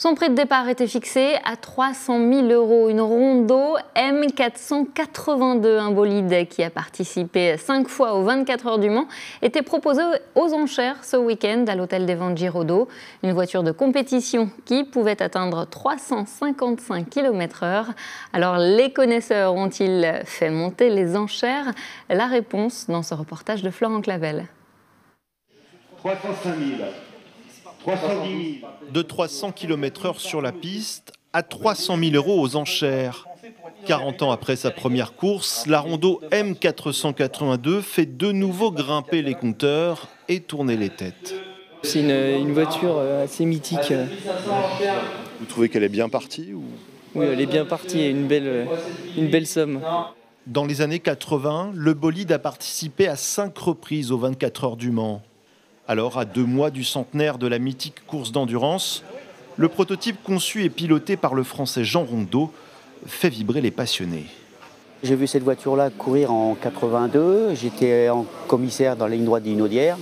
Son prix de départ était fixé à 300 000 €. Une Rondo M482, un bolide qui a participé 5 fois aux 24 heures du Mans, était proposé aux enchères ce week-end à l'hôtel des ventes Giraudot. Une voiture de compétition qui pouvait atteindre 355 km/h. Alors les connaisseurs ont-ils fait monter les enchères? La réponse dans ce reportage de Florent Clavel. 305 000. 310 000. De 300 km/h sur la piste à 300 000 € aux enchères. 40 ans après sa première course, la Rondo M482 fait de nouveau grimper les compteurs et tourner les têtes. C'est une voiture assez mythique. Vous trouvez qu'elle est bien partie ou... Oui, elle est bien partie, une belle somme. Dans les années 80, le bolide a participé à 5 reprises aux 24 heures du Mans. Alors, à 2 mois du centenaire de la mythique course d'endurance, le prototype conçu et piloté par le Français Jean Rondeau fait vibrer les passionnés. J'ai vu cette voiture-là courir en 82. J'étais en commissaire dans la ligne droite d'Inaudière.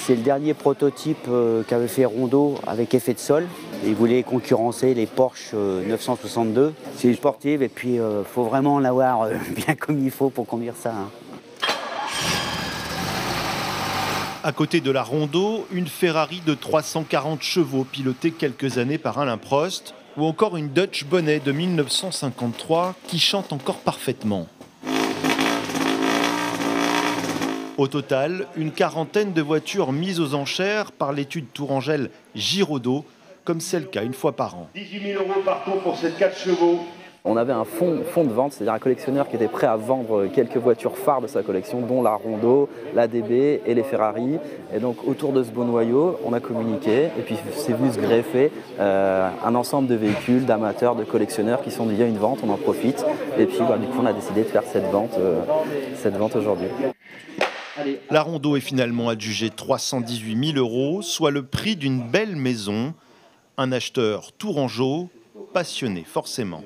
C'est le dernier prototype qu'avait fait Rondeau avec effet de sol. Il voulait concurrencer les Porsche 962. C'est une sportive et puis faut vraiment l'avoir bien comme il faut pour conduire ça. À côté de la Rondo, une Ferrari de 340 chevaux pilotée quelques années par Alain Prost, ou encore une Dutch Bonnet de 1953 qui chante encore parfaitement. Au total, une quarantaine de voitures mises aux enchères par l'étude Tourangelle Giraudot, comme c'est le cas une fois par an. 18 000 € par tour pour ces 4 chevaux. On avait un fonds de vente, c'est-à-dire un collectionneur qui était prêt à vendre quelques voitures phares de sa collection, dont la Rondo, la DB et les Ferrari. Et donc autour de ce beau noyau, on a communiqué et puis c'est venu se greffer un ensemble de véhicules, d'amateurs, de collectionneurs qui sont dit il y a une vente, on en profite. Et puis du coup on a décidé de faire cette vente aujourd'hui. La Rondo est finalement adjugée 318 000 €, soit le prix d'une belle maison. Un acheteur tourangeau, passionné forcément.